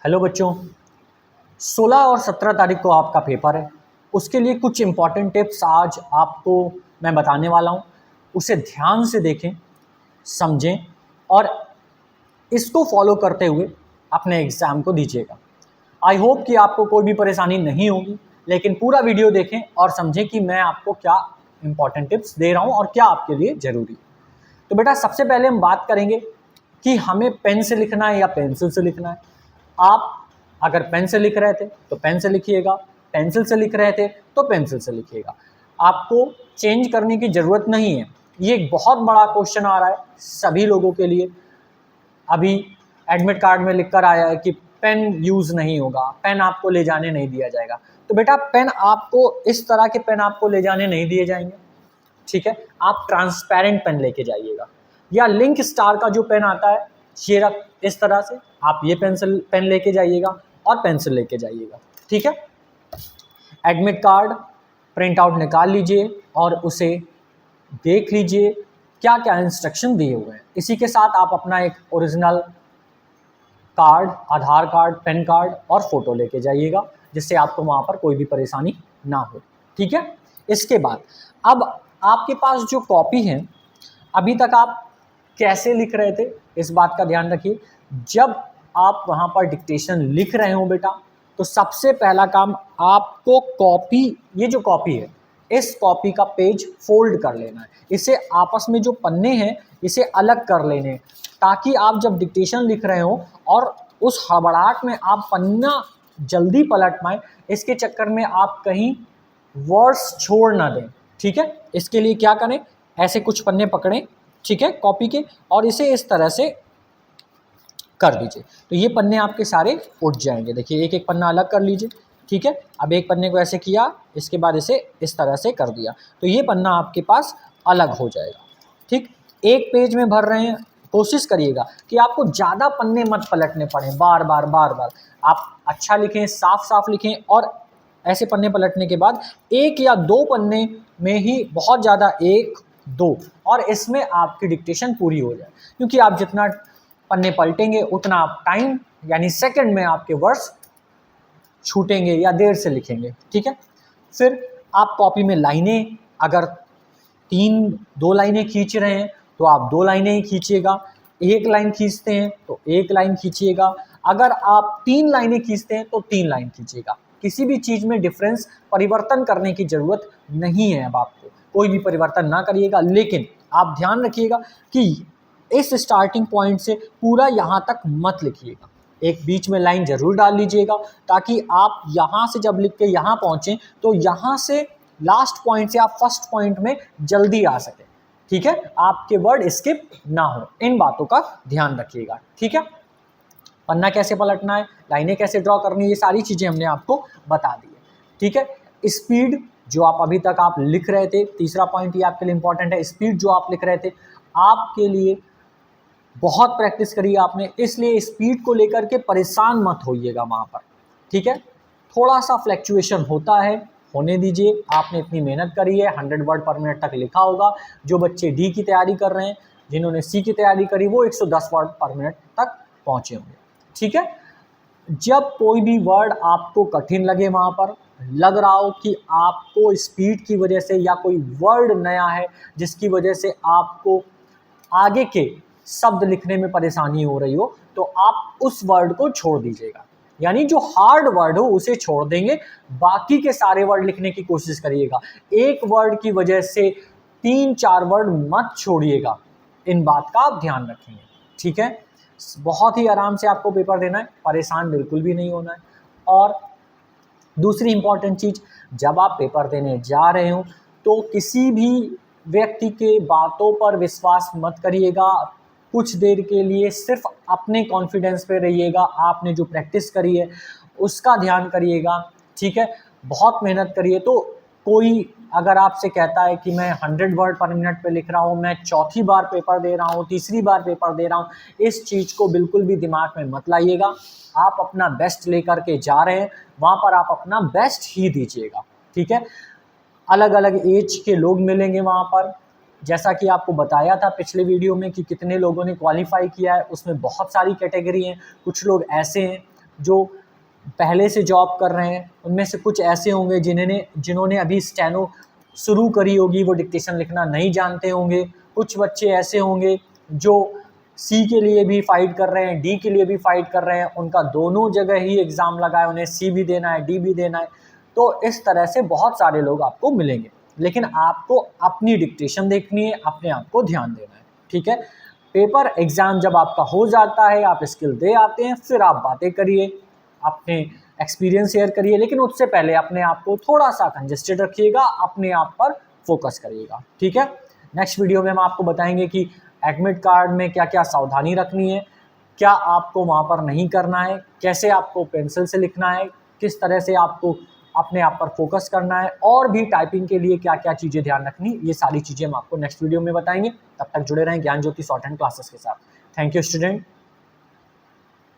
Hello बच्चों, 16 और 17 तारीख को आपका पेपर है। उसके लिए कुछ इम्पॉर्टेंट टिप्स आज आपको मैं बताने वाला हूँ। उसे ध्यान से देखें, समझें और इसको फॉलो करते हुए अपने एग्ज़ाम को दीजिएगा। आई होप कि आपको कोई भी परेशानी नहीं होगी, लेकिन पूरा वीडियो देखें और समझें कि मैं आपको क्या इम्पॉर्टेंट टिप्स दे रहा हूँ और क्या आपके लिए ज़रूरी है। तो बेटा, सबसे पहले हम बात करेंगे कि हमें पेन से लिखना है या पेंसिल से लिखना है। आप अगर पेन से लिख रहे थे तो पेन से लिखिएगा, पेंसिल से लिख रहे थे तो पेंसिल से लिखिएगा। आपको चेंज करने की ज़रूरत नहीं है। ये एक बहुत बड़ा क्वेश्चन आ रहा है सभी लोगों के लिए। अभी एडमिट कार्ड में लिख कर आया है कि पेन यूज़ नहीं होगा, पेन आपको ले जाने नहीं दिया जाएगा। तो बेटा, पेन आपको इस तरह के पेन आपको ले जाने नहीं दिए जाएंगे, ठीक है। आप ट्रांसपेरेंट पेन लेके जाइएगा, या लिंक स्टार का जो पेन आता है ये रख इस तरह से, आप ये पेन लेके जाइएगा और पेंसिल लेके जाइएगा, ठीक है। एडमिट कार्ड प्रिंट आउट निकाल लीजिए और उसे देख लीजिए क्या क्या इंस्ट्रक्शन दिए हुए हैं। इसी के साथ आप अपना एक ओरिजिनल कार्ड, आधार कार्ड, पैन कार्ड और फोटो लेके जाइएगा, जिससे आपको वहाँ पर कोई भी परेशानी ना हो, ठीक है। इसके बाद अब आपके पास जो कॉपी है, अभी तक आप कैसे लिख रहे थे इस बात का ध्यान रखिए। जब आप वहाँ पर डिक्टेशन लिख रहे हो बेटा, तो सबसे पहला काम आपको कॉपी, ये जो कॉपी है, इस कॉपी का पेज फोल्ड कर लेना है। इसे आपस में जो पन्ने हैं इसे अलग कर लेने हैं, ताकि आप जब डिक्टेशन लिख रहे हो और उस हड़बड़ाहट में आप पन्ना जल्दी पलट पाएं, इसके चक्कर में आप कहीं वर्ड्स छोड़ ना दें, ठीक है। इसके लिए क्या करें, ऐसे कुछ पन्ने पकड़ें, ठीक है, कॉपी के, और इसे इस तरह से कर दीजिए। तो ये पन्ने आपके सारे उठ जाएंगे। देखिए, एक एक पन्ना अलग कर लीजिए, ठीक है। अब एक पन्ने को ऐसे किया, इसके बाद इसे इस तरह से कर दिया, तो ये पन्ना आपके पास अलग हो जाएगा, ठीक। एक पेज में भर रहे हैं, कोशिश करिएगा कि आपको ज़्यादा पन्ने मत पलटने पड़े बार बार बार बार। आप अच्छा लिखें, साफ साफ लिखें, और ऐसे पन्ने पलटने के बाद एक या दो पन्ने में ही, बहुत ज़्यादा एक दो, और इसमें आपकी डिक्टेशन पूरी हो जाए। क्योंकि आप जितना पन्ने पलटेंगे उतना आप टाइम यानी सेकंड में आपके वर्ड्स छूटेंगे या देर से लिखेंगे, ठीक है। फिर आप कॉपी में लाइनें, अगर दो लाइनें खींच रहे हैं तो आप दो लाइनें ही खींचिएगा। एक लाइन खींचते हैं तो एक लाइन खींचिएगा। अगर आप 3 लाइनें खींचते हैं तो 3 लाइन खींचिएगा। किसी भी चीज़ में डिफरेंस, परिवर्तन करने की ज़रूरत नहीं है। अब आपको कोई भी परिवर्तन ना करिएगा, लेकिन आप ध्यान रखिएगा कि इस स्टार्टिंग पॉइंट से पूरा यहाँ तक मत लिखिएगा। एक बीच में लाइन जरूर डाल लीजिएगा, ताकि आप यहाँ से जब लिख के यहाँ पहुँचें तो यहाँ से लास्ट पॉइंट से आप फर्स्ट पॉइंट में जल्दी आ सके, ठीक है। आपके वर्ड स्किप ना हो, इन बातों का ध्यान रखिएगा, ठीक है। पन्ना कैसे पलटना है, लाइनें कैसे ड्रॉ करनी है, ये सारी चीज़ें हमने आपको बता दी है, ठीक है। स्पीड जो आप अभी तक आप लिख रहे थे, तीसरा पॉइंट ये आपके लिए इंपॉर्टेंट है। स्पीड जो आप लिख रहे थे, आपके लिए बहुत प्रैक्टिस करी आपने, इसलिए स्पीड को लेकर के परेशान मत होइएगा वहाँ पर, ठीक है। थोड़ा सा फ्लैक्चुएशन होता है, होने दीजिए। आपने इतनी मेहनत करी है, 100 वर्ड पर मिनट तक लिखा होगा। जो बच्चे डी की तैयारी कर रहे हैं, जिन्होंने सी की तैयारी करी, वो 110 वर्ड पर मिनट तक पहुँचे होंगे, ठीक है। जब कोई भी वर्ड आपको कठिन लगे, वहाँ पर लग रहा हो कि आपको स्पीड की वजह से या कोई वर्ड नया है जिसकी वजह से आपको आगे के शब्द लिखने में परेशानी हो रही हो, तो आप उस वर्ड को छोड़ दीजिएगा। यानी जो हार्ड वर्ड हो उसे छोड़ देंगे, बाकी के सारे वर्ड लिखने की कोशिश करिएगा। एक वर्ड की वजह से 3-4 वर्ड मत छोड़िएगा, इन बात का आप ध्यान रखेंगे, ठीक है। बहुत ही आराम से आपको पेपर देना है, परेशान बिल्कुल भी नहीं होना है। और दूसरी इंपॉर्टेंट चीज़, जब आप पेपर देने जा रहे हो तो किसी भी व्यक्ति के बातों पर विश्वास मत करिएगा। कुछ देर के लिए सिर्फ अपने कॉन्फिडेंस पे रहिएगा। आपने जो प्रैक्टिस करी है उसका ध्यान करिएगा, ठीक है। बहुत मेहनत करिए। तो कोई अगर आपसे कहता है कि मैं 100 वर्ड पर मिनट पे लिख रहा हूँ, मैं चौथी बार पेपर दे रहा हूँ, तीसरी बार पेपर दे रहा हूँ, इस चीज़ को बिल्कुल भी दिमाग में मत लाइएगा। आप अपना बेस्ट लेकर के जा रहे हैं, वहाँ पर आप अपना बेस्ट ही दीजिएगा, ठीक है। अलग अलग एज के लोग मिलेंगे वहाँ पर, जैसा कि आपको बताया था पिछले वीडियो में कि कितने लोगों ने क्वालिफाई किया है, उसमें बहुत सारी कैटेगरी हैं। कुछ लोग ऐसे हैं जो पहले से जॉब कर रहे हैं उनमें से कुछ ऐसे होंगे जिन्होंने अभी स्टेनो शुरू करी होगी, वो डिक्टेशन लिखना नहीं जानते होंगे। कुछ बच्चे ऐसे होंगे जो सी के लिए भी फाइट कर रहे हैं, डी के लिए भी फाइट कर रहे हैं, उनका दोनों जगह ही एग्ज़ाम लगा है, उन्हें सी भी देना है, डी भी देना है। तो इस तरह से बहुत सारे लोग आपको मिलेंगे, लेकिन आपको अपनी डिक्टेशन देखनी है, अपने आप को ध्यान देना है, ठीक है। पेपर एग्ज़ाम जब आपका हो जाता है, आप स्किल दे आते हैं, फिर आप बातें करिए, अपने एक्सपीरियंस शेयर करिए, लेकिन उससे पहले अपने आप को थोड़ा सा कंजेस्टेड रखिएगा, अपने आप पर फोकस करिएगा, ठीक है। नेक्स्ट वीडियो में हम आपको बताएंगे कि एडमिट कार्ड में क्या क्या सावधानी रखनी है, क्या आपको वहाँ पर नहीं करना है, कैसे आपको पेंसिल से लिखना है, किस तरह से आपको अपने आप पर फोकस करना है, और भी टाइपिंग के लिए क्या क्या चीज़ें ध्यान रखनी, ये सारी चीज़ें हम आपको नेक्स्ट वीडियो में बताएंगे। तब तक जुड़े रहें ज्ञान ज्योति शॉर्ट हैंड क्लासेस के साथ। Thank you student.